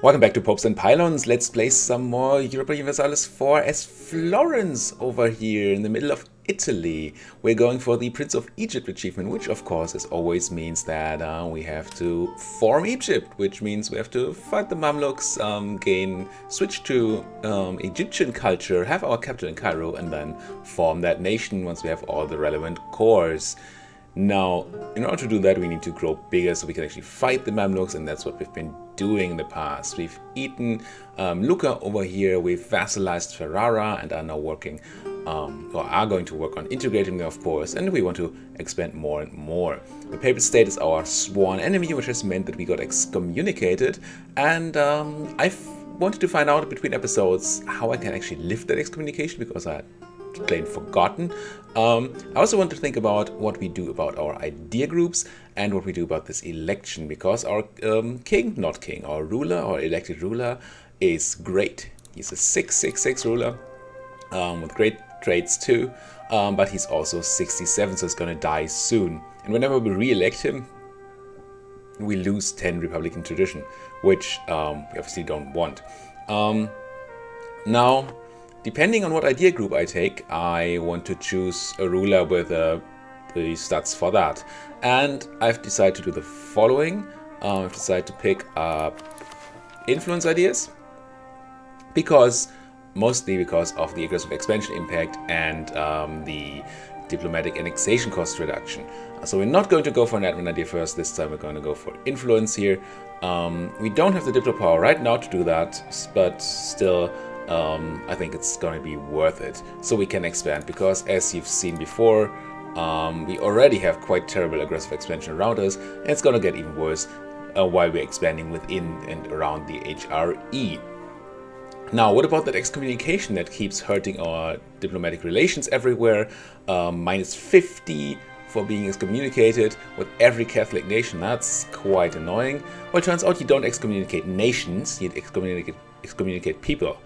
Welcome back to Popes and Pylons. Let's play some more Europa Universalis 4 as Florence over here in the middle of Italy. We're going for the Prince of Egypt achievement, which of course as always means that we have to form Egypt, which means we have to fight the Mamluks, switch to Egyptian culture, have our capital in Cairo, and then form that nation once we have all the relevant cores. Now, in order to do that, we need to grow bigger so we can actually fight the Mamluks, and that's what we've been doing in the past. We've eaten Lucca over here, we've vassalized Ferrara, and are now working, or are going to work on integrating them, of course, and we want to expand more and more. The Papal State is our sworn enemy, which has meant that we got excommunicated, and I've wanted to find out between episodes how I can actually lift that excommunication, because I had plain forgotten. I also want to think about what we do about our idea groups and what we do about this election, because our our ruler, our elected ruler, is great. He's a 666 ruler with great traits too, but he's also 67, so he's gonna die soon. And whenever we re-elect him, we lose 10 Republican tradition, which we obviously don't want. Now, depending on what idea group I take, I want to choose a ruler with the stats for that. And I've decided to do the following. I've decided to pick up influence ideas, mostly because of the aggressive expansion impact and the diplomatic annexation cost reduction. So we're not going to go for an admin idea first. This time we're going to go for influence here. We don't have the diplo power right now to do that, but still, I think it's going to be worth it, so we can expand, because as you've seen before, we already have quite terrible aggressive expansion around us, and it's going to get even worse while we're expanding within and around the HRE. Now, what about that excommunication that keeps hurting our diplomatic relations everywhere? Minus 50 for being excommunicated with every Catholic nation. That's quite annoying. Well, it turns out you don't excommunicate nations, you excommunicate people,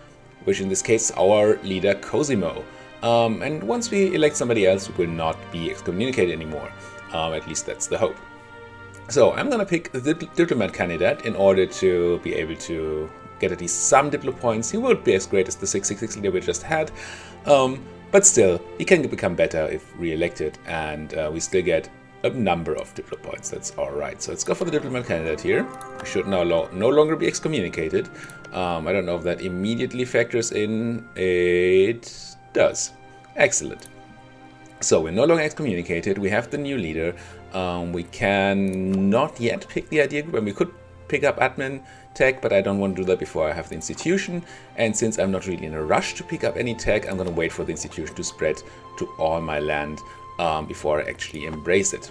which in this case is our leader Cosimo. And once we elect somebody else, we will not be excommunicated anymore. At least that's the hope. So I'm gonna pick the diplomat candidate in order to be able to get at least some diplo points. He won't be as great as the 666 leader we just had, but still, he can become better if re-elected, and we still get a number of diplo points. That's alright. So let's go for the diplomat candidate here. We should now no longer be excommunicated. I don't know if that immediately factors in. It does. Excellent. So we're no longer excommunicated. We have the new leader. We can not yet pick the idea group, and we could pick up admin tech, but I don't want to do that before I have the institution. And since I'm not really in a rush to pick up any tech, I'm going to wait for the institution to spread to all my land before I actually embrace it.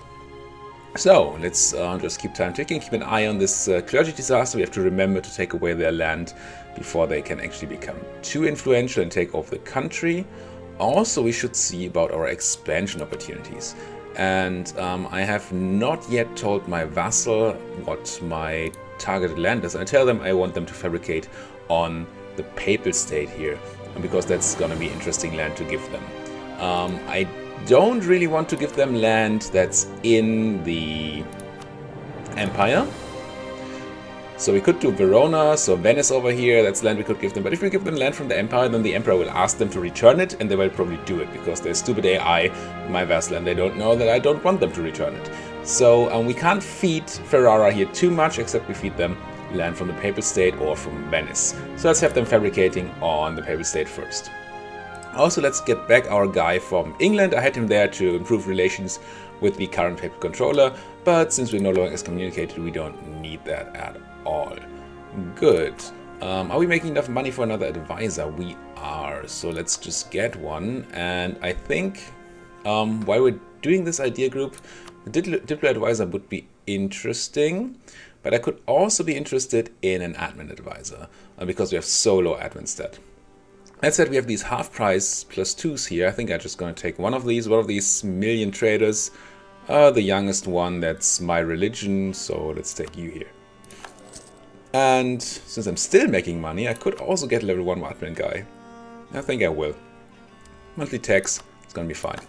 So let's just keep time ticking, keep an eye on this clergy disaster. We have to remember to take away their land before they can actually become too influential and take over the country. Also, we should see about our expansion opportunities. And I have not yet told my vassal what my targeted land is. I tell them I want them to fabricate on the Papal State here, because that's going to be interesting land to give them. I don't really want to give them land that's in the Empire. So we could do Verona, so Venice over here, that's land we could give them. But if we give them land from the Empire, then the Emperor will ask them to return it, and they will probably do it, because they're stupid AI, my vassal, and they don't know that I don't want them to return it. So we can't feed Ferrara here too much, except we feed them land from the Papal State or from Venice. So let's have them fabricating on the Papal State first. Also, let's get back our guy from England. I had him there to improve relations with the current papal controller, but since we're no longer excommunicated, we don't need that at all. Good. Are we making enough money for another advisor? We are. So let's just get one. And I think while we're doing this idea group, the diplo advisor would be interesting, but I could also be interested in an admin advisor because we have so low admin stat. That said, we have these half price +2s here. I think I'm just going to take one of these million traders. The youngest one, that's my religion, so let's take you here. And since I'm still making money, I could also get level 1 admin guy. I think I will. Monthly tax, it's going to be fine.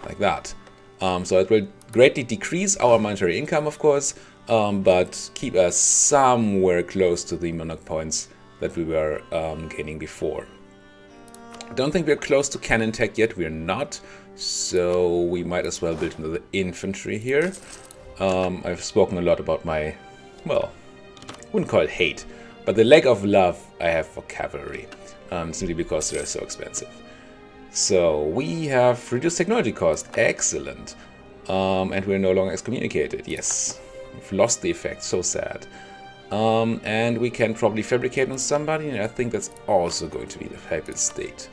Like that. So it will greatly decrease our monetary income, of course, but keep us somewhere close to the monarch points that we were gaining before. I don't think we're close to cannon tech yet, we're not, so we might as well build another infantry here. I've spoken a lot about my, well, wouldn't call it hate, but the lack of love I have for cavalry, simply because they're so expensive. So we have reduced technology cost, excellent, and we're no longer excommunicated, yes. We've lost the effect, so sad. And we can probably fabricate on somebody, and I think that's also going to be the Papal State.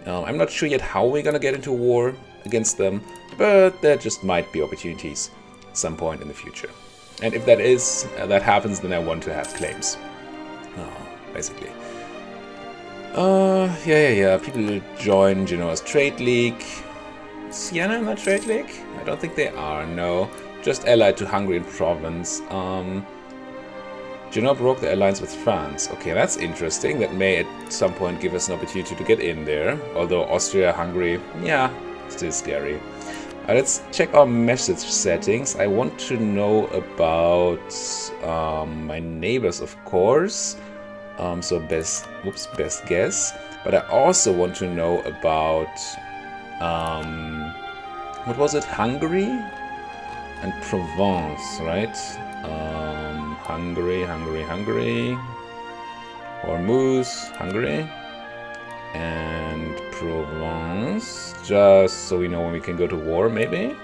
I'm not sure yet how we're gonna get into war against them, but there just might be opportunities at some point in the future. And if that happens, then I want to have claims. Basically. Yeah. People join Genoa's Trade League. Siena in that Trade League? I don't think they are, no. Just allied to Hungarian province. Genoa broke the alliance with France. Okay, that's interesting. That may at some point give us an opportunity to get in there. Although Austria, Hungary, yeah, still scary. Let's check our message settings. I want to know about my neighbors, of course. So best guess. But I also want to know about what was it? Hungary and Provence, right? Hungary. Hormuz, Hungary. And Provence. Just so we know when we can go to war, maybe.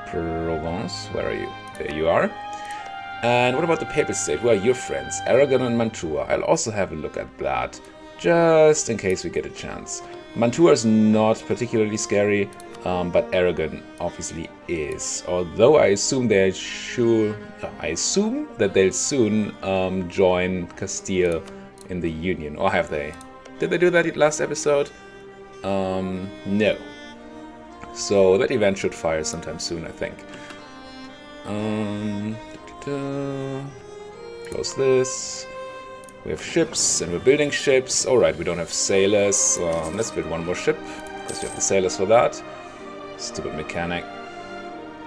Provence, where are you? There you are. And what about the Papal State? Who are your friends? Aragon and Mantua. I'll also have a look at that, just in case we get a chance. Mantua is not particularly scary, but Aragon obviously is. Although I assume that they'll soon join Castile in the Union. Or have they? Did they do that last episode? No. So that event should fire sometime soon, I think. Close this. We have ships, and we're building ships. Alright, we don't have sailors. Let's build one more ship, because we have the sailors for that. Stupid mechanic.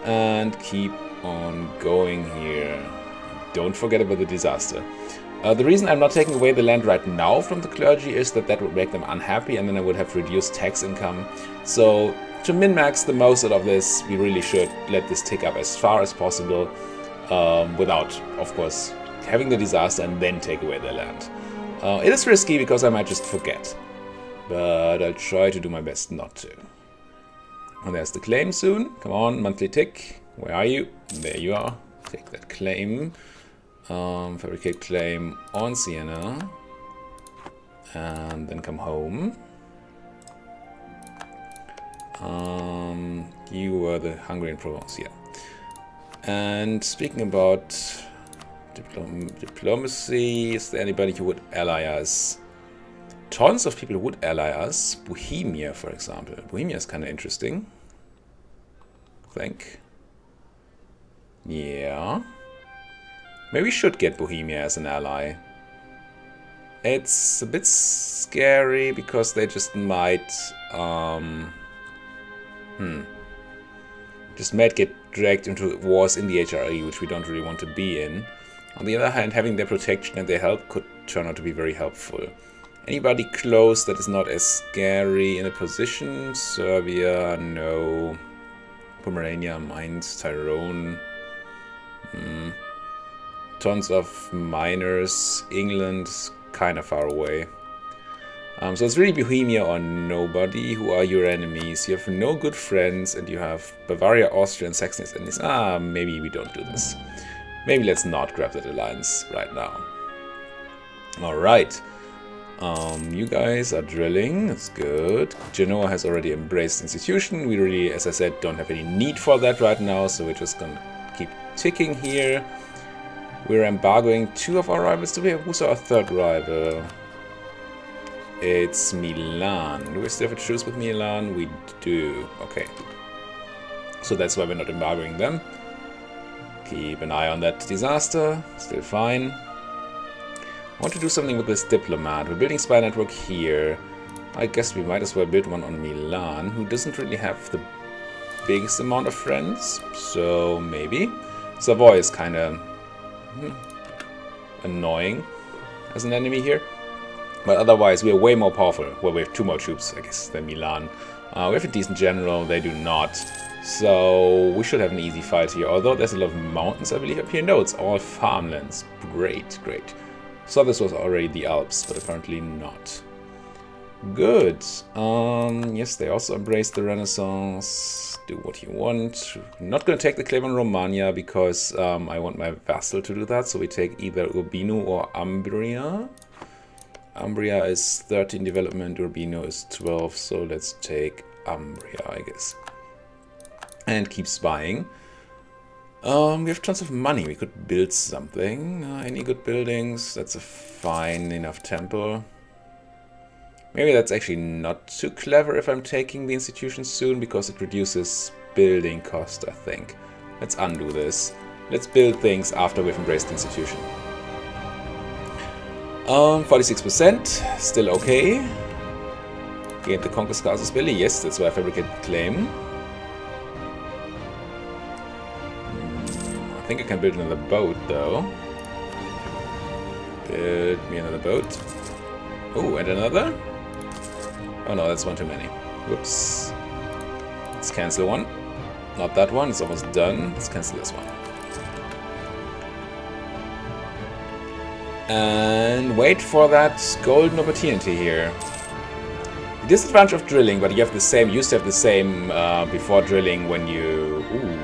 And keep on going here. Don't forget about the disaster. The reason I'm not taking away the land right now from the clergy is that would make them unhappy, and then I would have reduced tax income. So, to min-max the most out of this, we really should let this tick up as far as possible, without, of course, having the disaster and then take away their land. It is risky because I might just forget, but I'll try to do my best not to. And there's the claim soon. Come on, monthly tick. Where are you? There you are. Take that claim. Fabricate claim on Siena. And then come home. You were the Hungarian province, yeah. And speaking about diplomacy, is there anybody who would ally us? Tons of people would ally us. Bohemia, for example. Bohemia is kind of interesting, I think. Yeah. Maybe we should get Bohemia as an ally. It's a bit scary because they just might get dragged into wars in the HRE, which we don't really want to be in. On the other hand, having their protection and their help could turn out to be very helpful. Anybody close that is not as scary in a position? Serbia, no. Pomerania, Mainz, Tyrone. Tons of miners. England, kind of far away. So it's really Bohemia or nobody. Who are your enemies? You have no good friends, and you have Bavaria, Austria, and Saxony as enemies. Maybe we don't do this. Maybe let's not grab that alliance right now. Alright. You guys are drilling. That's good. Genoa has already embraced institution. We really, as I said, don't have any need for that right now, so we're just gonna keep ticking here. We're embargoing 2 of our rivals. Who's our 3rd rival? It's Milan. Do we still have a truce with Milan? We do. Okay. So that's why we're not embargoing them. Keep an eye on that disaster. Still fine. I want to do something with this diplomat. We're building spy network here. I guess we might as well build one on Milan, who doesn't really have the biggest amount of friends. So maybe. Savoy is kind of annoying as an enemy here. But otherwise, we are way more powerful. Well, we have 2 more troops, I guess, than Milan. We have a decent general, they do not. So we should have an easy fight here. Although there's a lot of mountains, I believe, up here. No, it's all farmlands. Great, great. So this was already the Alps, but apparently not. Good. Yes, they also embraced the Renaissance. Do what you want. I'm not going to take the claim on Romagna because I want my vassal to do that. So we take either Urbino or Umbria. Umbria is 13 development, Urbino is 12. So let's take Umbria, I guess. And keep spying. We have tons of money. We could build something. Any good buildings? That's a fine enough temple. Maybe that's actually not too clever if I'm taking the institution soon, because it reduces building cost, I think. Let's undo this. Let's build things after we've embraced the institution. 46%, still okay. Gained the Conquest Castles building. Yes, that's why I fabricated the claim. I think I can build another boat, though. Build me another boat. Oh, and another? Oh no, that's one too many. Whoops. Let's cancel one. Not that one, it's almost done. Let's cancel this one. And wait for that golden opportunity here. The disadvantage of drilling, but you have the same, used to have the same before drilling when you... Ooh.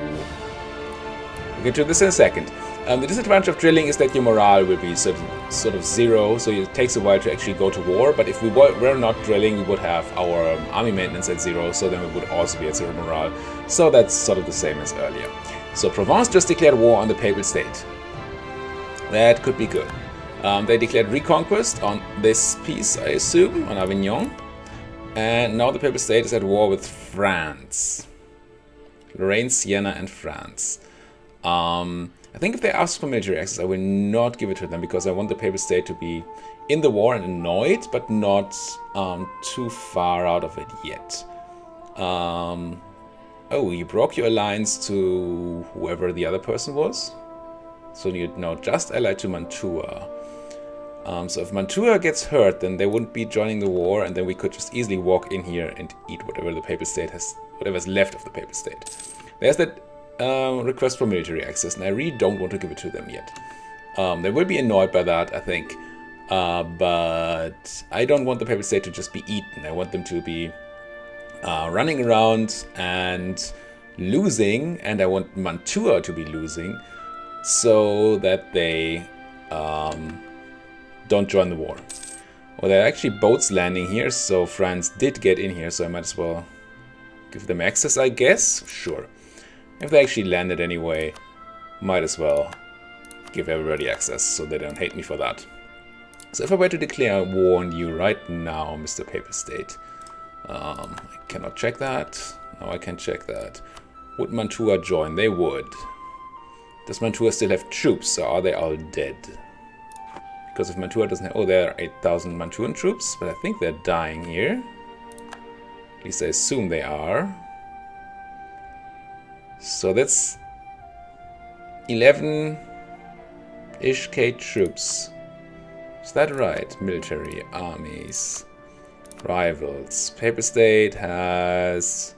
We'll get to this in a second. The disadvantage of drilling is that your morale will be sort of zero, so it takes a while to actually go to war. But if we were not drilling, we would have our army maintenance at 0, so then we would also be at 0 morale. So that's sort of the same as earlier. So Provence just declared war on the Papal State. That could be good. They declared reconquest on this piece, I assume, on Avignon. And now the Papal State is at war with France. Lorraine, Siena, and France. I think if they ask for military access, I will not give it to them, because I want the Papal State to be in the war and annoyed, but not too far out of it yet. Oh, you broke your alliance to whoever the other person was? So you're now just allied to Mantua. So if Mantua gets hurt, then they wouldn't be joining the war, and then we could just easily walk in here and eat whatever the Papal State has, whatever's left of the Papal State. There's that request for military access, and I really don't want to give it to them yet. They will be annoyed by that, I think, but I don't want the Papal State to just be eaten. I want them to be running around and losing, and I want Mantua to be losing, so that they don't join the war. Well, there are actually boats landing here, so France did get in here, so I might as well give them access, I guess. Sure. If they actually landed anyway, might as well give everybody access so they don't hate me for that. So if I were to declare war on you right now, Mr. Papal State, I cannot check that. No, I can check that. Would Mantua join? They would. Does Mantua still have troops, or are they all dead? Because if Mantua doesn't have... Oh, there are 8,000 Mantuan troops, but I think they're dying here. At least I assume they are. So that's 11-ish K troops. Is that right? Military, armies, rivals. Papal State has...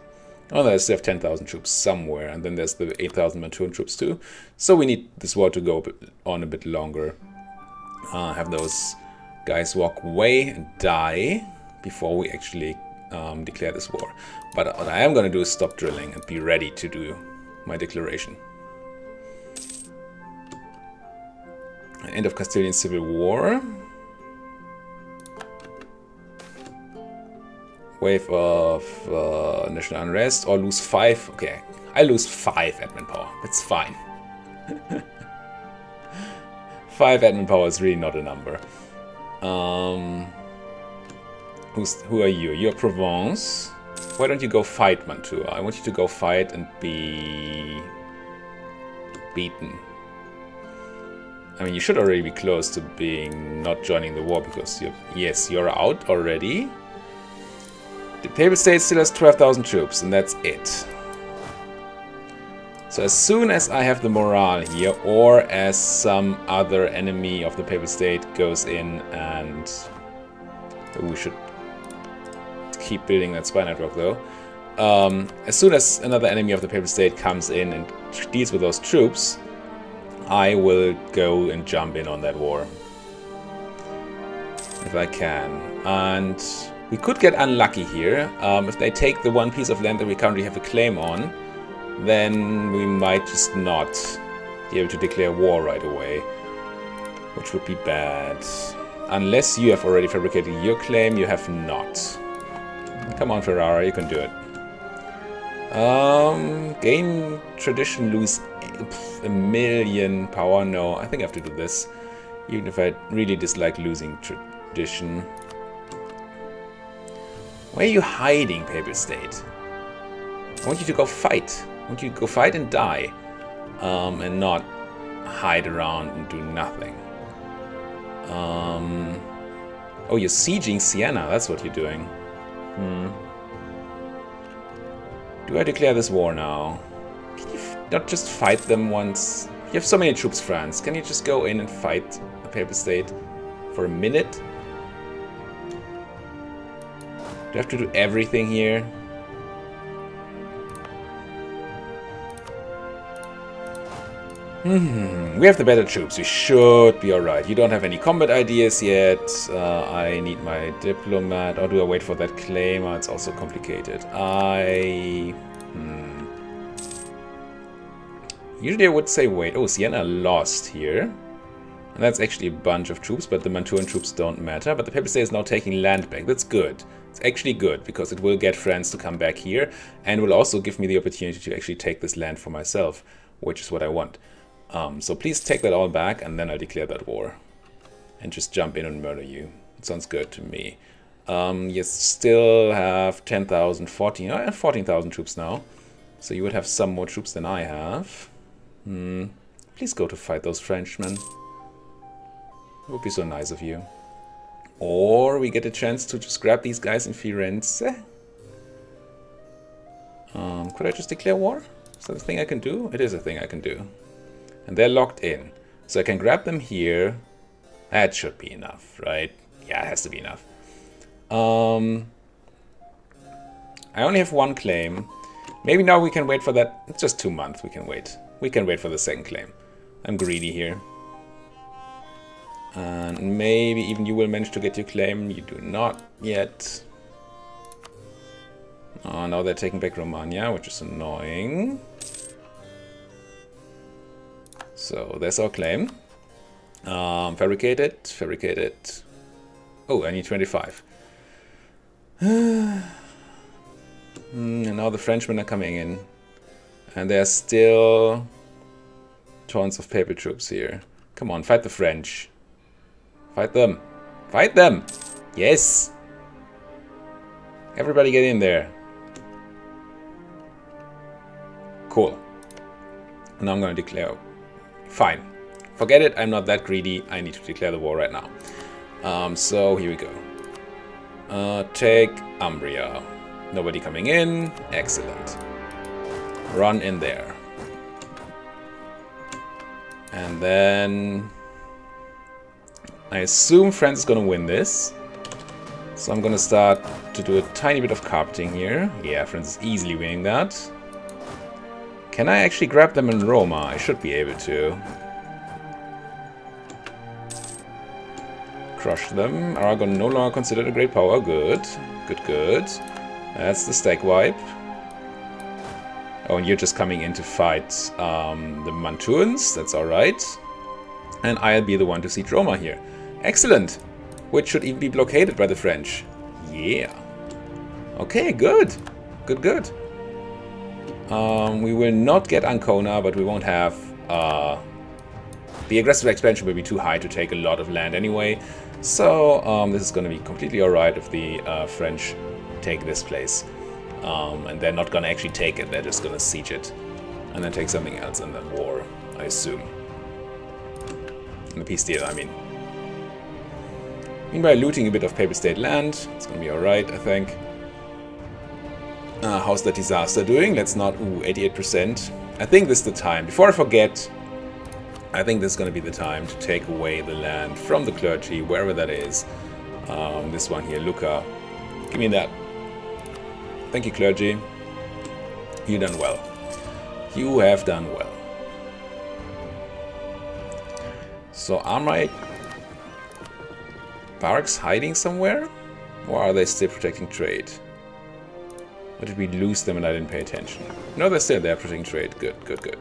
Oh, no, they still have 10,000 troops somewhere. And then there's the 8,000 Mantuan troops too. So we need this war to go on a bit longer. Have those guys walk away and die before we actually declare this war. But what I am going to do is stop drilling and be ready to do my declaration. End of Castilian Civil War. Wave of national unrest, or lose 5. Okay, I lose 5 admin power. That's fine. 5 admin power is really not a number. Who are you? You're Provence. Why don't you go fight Mantua? I want you to go fight and be beaten. I mean, you should already be close to being not joining the war, because you're out already. The Papal State still has 12,000 troops, and that's it. So as soon as I have the morale here, or as some other enemy of the Papal State goes in, and we should keep building that spy network though. As soon as another enemy of the Papal State comes in and deals with those troops, I will go and jump in on that war. If I can. And we could get unlucky here. If they take the one piece of land that we currently have a claim on, then we might just not be able to declare war right away, which would be bad. Unless you have already fabricated your claim, you have not. Come on, Ferrara, you can do it. Gain tradition, lose a million power. No, I think I have to do this, even if I really dislike losing tradition. Where are you hiding, Papal State? I want you to go fight. I want you to go fight and die, and not hide around and do nothing. Oh, you're sieging Siena. That's what you're doing. Do I declare this war now? Can you not just fight them once? You have so many troops, France. Can you just go in and fight the Papal State for a minute? Do I have to do everything here? We have the better troops. We should be alright. You don't have any combat ideas yet. I need my diplomat. Or do I wait for that claim? It's also complicated. Usually I would say wait. Oh, Siena lost here. And that's actually a bunch of troops, but the Mantuan troops don't matter. But the Papal State is now taking land back. That's good. It's actually good, because it will get France to come back here, and will also give me the opportunity to actually take this land for myself, which is what I want. So please take that all back, and then I'll declare that war. And just jump in and murder you. It sounds good to me. You still have 10,000, 14,000 troops now. So you would have some more troops than I have. Please go to fight those Frenchmen. It would be so nice of you. Or we get a chance to just grab these guys in Florence. Could I just declare war? Is that a thing I can do? It is a thing I can do. And they're locked in. So I can grab them here. That should be enough, right? Yeah, it has to be enough. I only have one claim. Maybe now we can wait for that. It's just 2 months we can wait. We can wait for the second claim. I'm greedy here. And maybe even you will manage to get your claim. You do not yet. Oh, now they're taking back Romagna, which is annoying. So there's our claim. Fabricate it, fabricate it. Oh, I need 25. And now the Frenchmen are coming in. And there are still tons of papal troops here. Come on, fight the French. Fight them. Fight them! Yes! Everybody get in there. Cool. Now I'm going to declare. Fine. Forget it, I'm not that greedy. I need to declare the war right now. So here we go. Take Umbria. Nobody coming in. Excellent. Run in there. And then I assume France is going to win this. So I'm going to start to do a tiny bit of carpeting here. Yeah, France is easily winning that. Can I actually grab them in Roma? I should be able to. Crush them. Aragon no longer considered a great power. Good. Good, good. That's the stack wipe. Oh, and you're just coming in to fight the Mantuans. That's alright. And I'll be the one to siege Roma here. Excellent. Which should even be blockaded by the French. Yeah. Okay, good. Good, good. We will not get Ancona, but we won't have... the aggressive expansion will be too high to take a lot of land anyway. So this is going to be completely alright if the French take this place. And they're not going to actually take it, they're just going to siege it. And then take something else in that war, I assume. In the peace deal, I mean. Meanwhile, looting a bit of Papal State land. It's going to be alright, I think. How's the disaster doing? Let's not... Ooh, 88%. I think this is the time. Before I forget, I think this is going to be the time to take away the land from the clergy, wherever that is. This one here, Luca. Give me that. Thank you, clergy. You've done well. You have done well. So are my barracks hiding somewhere? Or are they still protecting trade? Or did we lose them and I didn't pay attention? No, they're still there protecting trade. Good, good, good.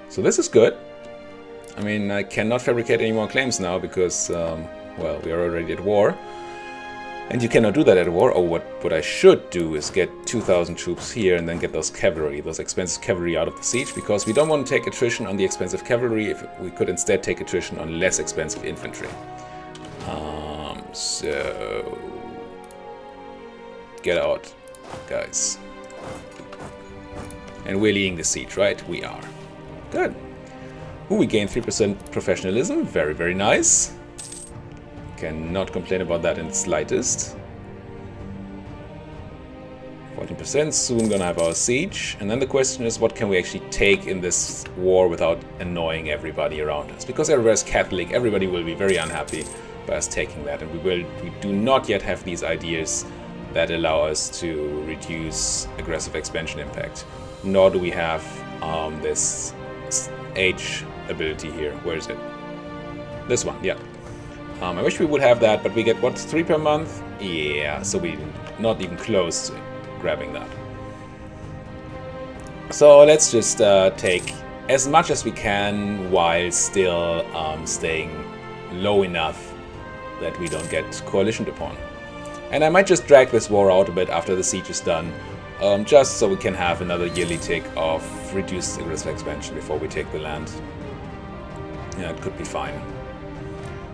So this is good. I mean, I cannot fabricate any more claims now because, well, we are already at war. And you cannot do that at war. Or what I should do is get 2,000 troops here and then get those cavalry, those expensive cavalry out of the siege, because we don't want to take attrition on the expensive cavalry if we could instead take attrition on less expensive infantry. So get out, guys. And we're leading the siege, right? We are. Good. Ooh, we gained 3% professionalism. Very, very nice. Cannot complain about that in the slightest. 14%, soon gonna have our siege. And then the question is, what can we actually take in this war without annoying everybody around us? Because everybody's Catholic, everybody will be very unhappy by us taking that. And we do not yet have these ideas that allow us to reduce aggressive expansion impact. Nor do we have this age ability here. Where is it? This one, yeah. I wish we would have that, but we get, what, 3 per month? Yeah, so we're not even close to grabbing that. So let's just take as much as we can while still staying low enough that we don't get coalitioned upon. And I might just drag this war out a bit after the siege is done, just so we can have another yearly tick of reduced aggressive expansion before we take the land. Yeah, it could be fine.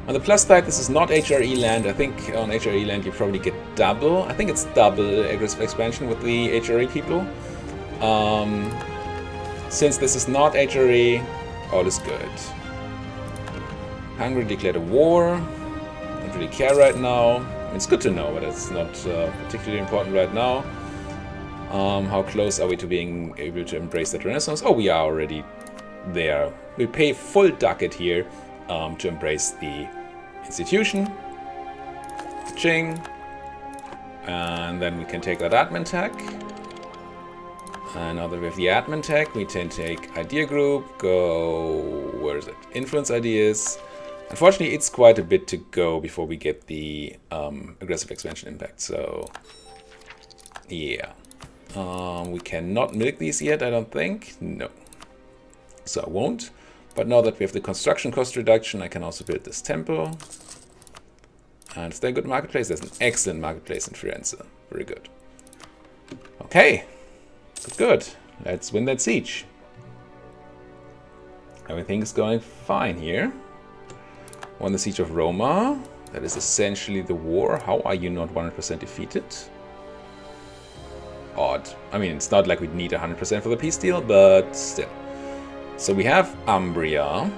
On the plus side, this is not HRE land. I think on HRE land you probably get double. I think it's double aggressive expansion with the HRE people. Since this is not HRE, all is good. Hungary declared a war. Don't really care right now. It's good to know, but it's not particularly important right now. How close are we to being able to embrace that Renaissance? Oh, we are already there. We pay full ducat here to embrace the institution. Ching. And then we can take that admin tag. And now that we have the admin tag, we can take idea group, go, where is it? Influence ideas. Unfortunately, it's quite a bit to go before we get the aggressive expansion impact, so yeah. We cannot milk these yet, I don't think. No. So I won't. But now that we have the construction cost reduction, I can also build this temple. And is there a good marketplace? There's an excellent marketplace in Florence. Very good. Okay. Good, good. Let's win that siege. Everything is going fine here. Won the siege of Roma. That is essentially the war. How are you not 100% defeated? Odd. I mean, it's not like we'd need 100% for the peace deal, but still. So we have Umbria.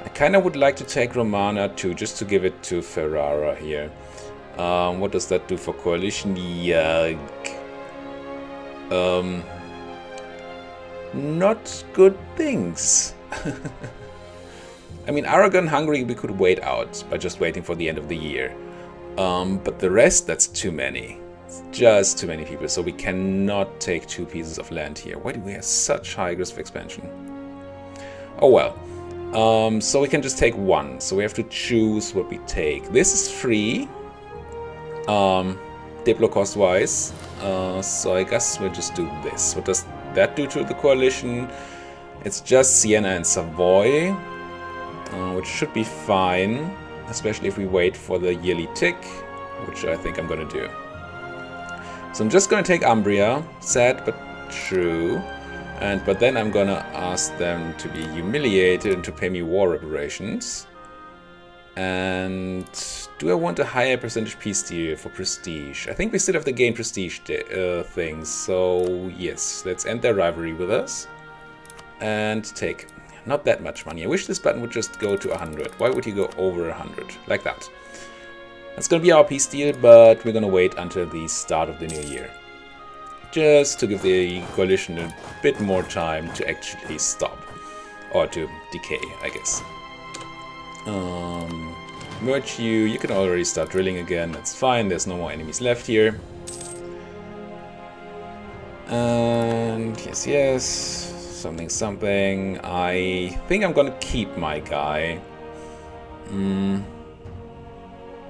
I kind of would like to take Romana too, just to give it to Ferrara here. What does that do for coalition? Yeah. Not good things. I mean, Aragon, Hungary, we could wait out by just waiting for the end of the year. But the rest, that's too many. It's just too many people, so we cannot take 2 pieces of land here. Why do we have such high aggressive expansion? Oh well. So we can just take 1. So we have to choose what we take. This is free. Diplo cost-wise. So I guess we'll just do this. What does that do to the coalition? It's just Siena and Savoy. Which should be fine, especially if we wait for the yearly tick, which I think I'm going to do. So I'm just going to take Umbria, sad but true, but then I'm going to ask them to be humiliated and to pay me war reparations. And do I want a higher percentage peace deal for prestige? I think we still have the gain prestige things, so yes, let's end their rivalry with us and take not that much money. I wish this button would just go to 100. Why would he go over 100? Like that. That's going to be our peace deal, but we're going to wait until the start of the new year. just to give the coalition a bit more time to actually stop. Or to decay, I guess. Merge you. You can already start drilling again. That's fine. There's no more enemies left here. And yes, yes. Something, something. I think I'm gonna keep my guy.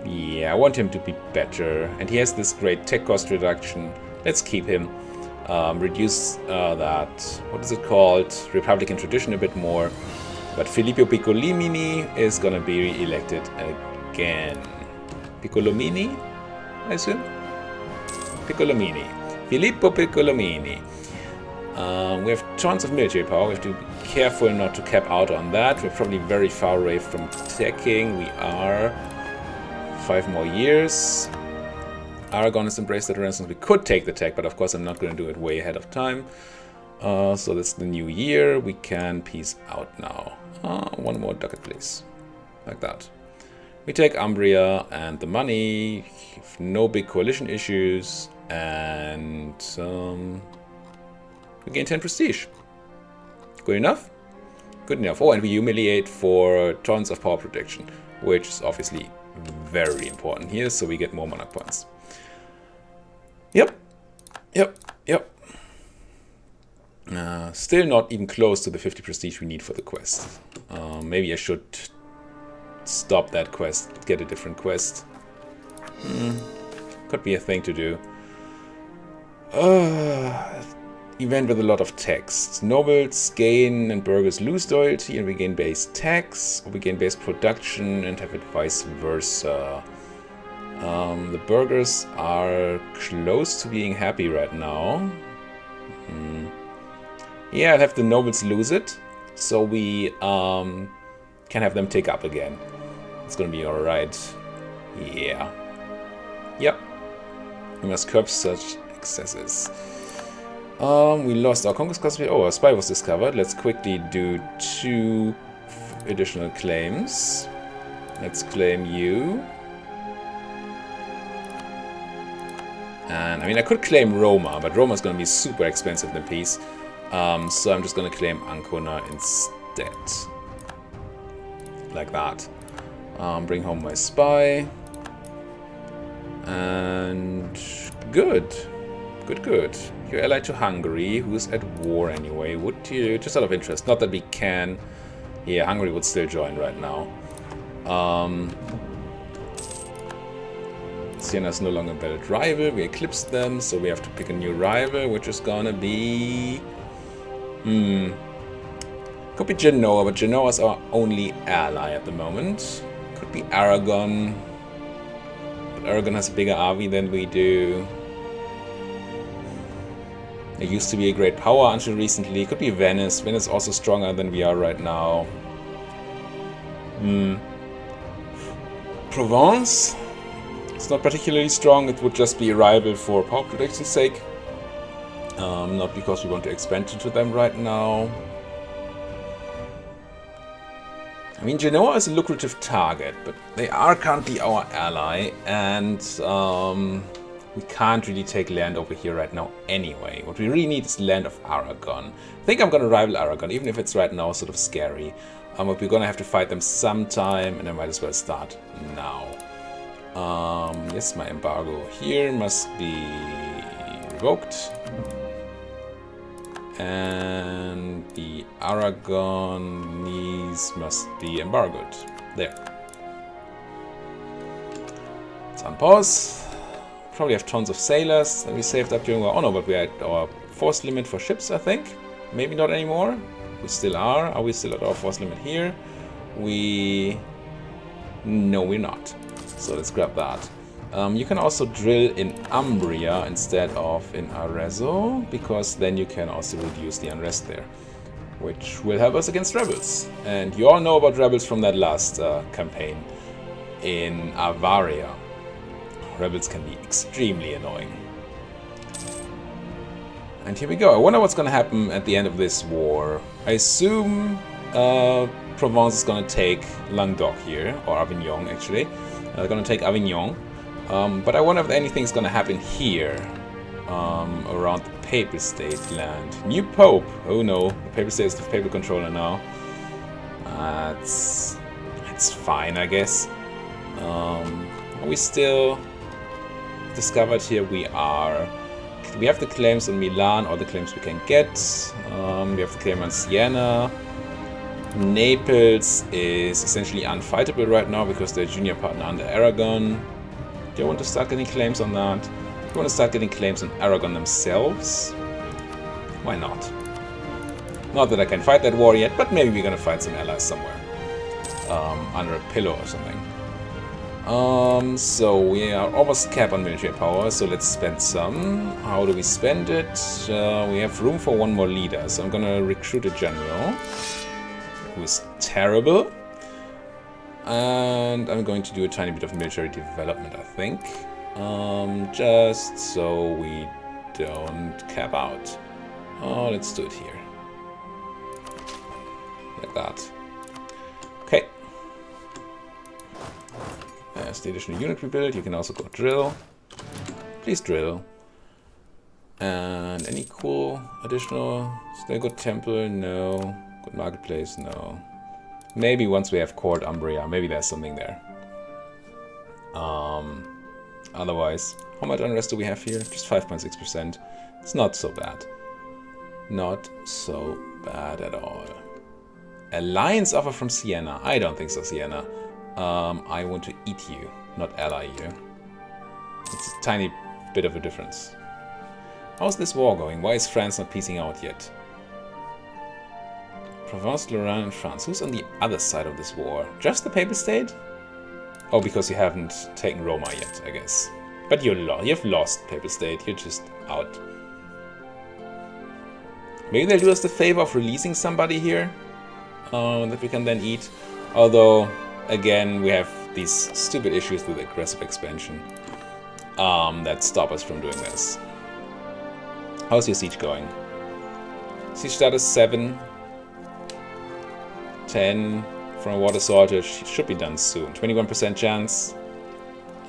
Yeah, I want him to be better. And he has this great tech cost reduction. Let's keep him. Reduce that, what is it called? Republican tradition a bit more. But Filippo Piccolomini is gonna be re-elected again. Piccolomini, I assume? Piccolomini. Filippo Piccolomini. We have tons of military power. We have to be careful not to cap out on that. We're probably very far away from teching. We are 5 more years. Aragon has embraced the Renaissance. We could take the tech, but of course I'm not going to do it way ahead of time. So that's the new year. We can peace out now. One more ducat, please. Like that. We take Umbria and the money. No big coalition issues. And we gain 10 prestige. Good enough? Good enough. Oh, and we humiliate for tons of power protection, which is obviously very important here, so we get more monarch points. Yep. Still not even close to the 50 prestige we need for the quest. Maybe I should stop that quest, get a different quest. Could be a thing to do. Event with a lot of text. Nobles gain and burghers lose loyalty, and we gain base tax, or we gain base production and have it vice versa. The burghers are close to being happy right now. Yeah, I'll have the nobles lose it, so we can have them take up again. It's gonna be alright. Yeah. Yep. We must curb such excesses. We lost our conquest cost. Oh, a spy was discovered. Let's quickly do 2 additional claims. Let's claim you. And I mean, I could claim Roma, but Roma is going to be super expensive than peace. So I'm just going to claim Ancona instead. Like that. Bring home my spy. And good. Good. You're allied to Hungary, who's at war anyway. Would you? Just out of interest. Not that we can. Yeah, Hungary would still join right now. Siena's no longer a valid rival. We eclipsed them, so we have to pick a new rival, which is gonna be... Could be Genoa, but Genoa is our only ally at the moment. Could be Aragon. But Aragon has a bigger army than we do. It used to be a great power until recently. Could be Venice. Venice is also stronger than we are right now. Provence? It's not particularly strong. It would just be a rival for power protection's sake. Not because we want to expand into them right now. I mean, Genoa is a lucrative target, but they are currently our ally, and we can't really take land over here right now anyway. What we really need is land of Aragon. I think I'm gonna rival Aragon, even if it's right now sort of scary. But we're gonna have to fight them sometime, and I might as well start now. Yes, my embargo here must be revoked. And the Aragonese must be embargoed. There. Let's unpause. Probably have tons of sailors that we saved up during our... Oh no, but we had our force limit for ships, I think. Maybe not anymore. We still are. Are we still at our force limit here? No, we're not. So let's grab that. You can also drill in Umbria instead of in Arezzo, because then you can also reduce the unrest there, which will help us against rebels. And you all know about rebels from that last campaign in Avaria. Rebels can be extremely annoying. And here we go. I wonder what's going to happen at the end of this war. I assume Provence is going to take Languedoc here, or Avignon actually. They're going to take Avignon. But I wonder if anything's going to happen here. around the Papal State land. New Pope! Oh no, the Papal State is the Papal controller now. It's fine, I guess. Are we still discovered here? We are. We have the claims on Milan, all the claims we can get. We have the claim on Siena. Naples is essentially unfightable right now because they're junior partner under Aragon. Do you want to start getting claims on that? Do you want to start getting claims on Aragon themselves? Why not? Not that I can fight that war yet, but maybe we're gonna find some allies somewhere. Under a pillar or something. So we are almost capped on military power, so let's spend some. How do we spend it? We have room for one more leader, so I'm gonna recruit a general who is terrible. And I'm going to do a tiny bit of military development, I think. Just so we don't cap out. Oh, let's do it here. Like that. Okay. There's the additional unit we built. You can also go drill. Please drill. And any cool additional... Is there a good temple? No. Good marketplace? No. Maybe once we have court Umbria, maybe there's something there. Otherwise, how much unrest do we have here? Just 5.6%. It's not so bad. Not so bad at all. Alliance offer from Siena. I don't think so, Siena. I want to eat you, not ally you. It's a tiny bit of a difference. How's this war going? Why is France not piecing out yet? Provence, Lorraine, and France. Who's on the other side of this war? Just the Papal State? Oh, because you haven't taken Roma yet, I guess. But you've lost Papal State. You're just out. Maybe they'll do us the favor of releasing somebody here that we can then eat. Although, again, we have these stupid issues with aggressive expansion that stop us from doing this. How's your siege going? Siege status 7. 10 from a water shortage. It should be done soon. 21% chance.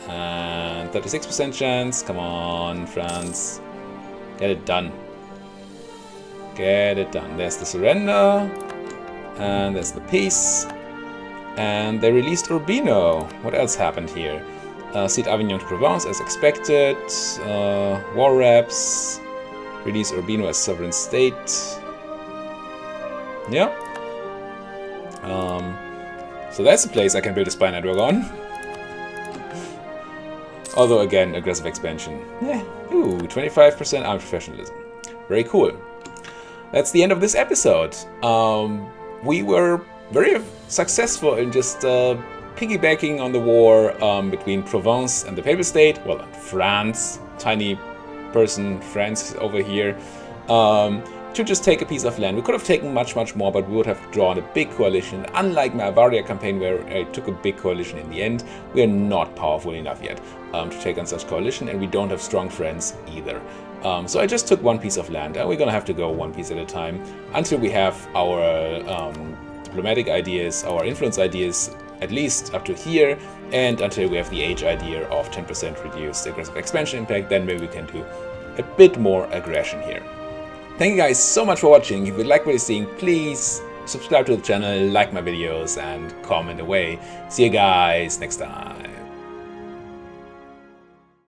And 36% chance. Come on, France. Get it done. Get it done. There's the surrender. And there's the peace. And they released Urbino. What else happened here? Cede Avignon to Provence as expected. War reps. Release Urbino as sovereign state. Yeah. So that's a place I can build a spy network on. Although again, aggressive expansion. Yeah. Ooh, 25% armed professionalism. Very cool. That's the end of this episode. We were very successful in just piggybacking on the war between Provence and the Papal State. Well, France, tiny person, France over here. To just take a piece of land. We could have taken much, much more, but we would have drawn a big coalition. Unlike my Bavaria campaign, where I took a big coalition in the end, we are not powerful enough yet to take on such coalition, and we don't have strong friends either. So I just took one piece of land, and we're gonna have to go one piece at a time until we have our diplomatic ideas, our influence ideas, at least up to here, and until we have the age idea of 10% reduced aggressive expansion impact. Then maybe we can do a bit more aggression here. Thank you guys so much for watching. If you like what you're seeing, please subscribe to the channel, like my videos, and comment away. See you guys next time.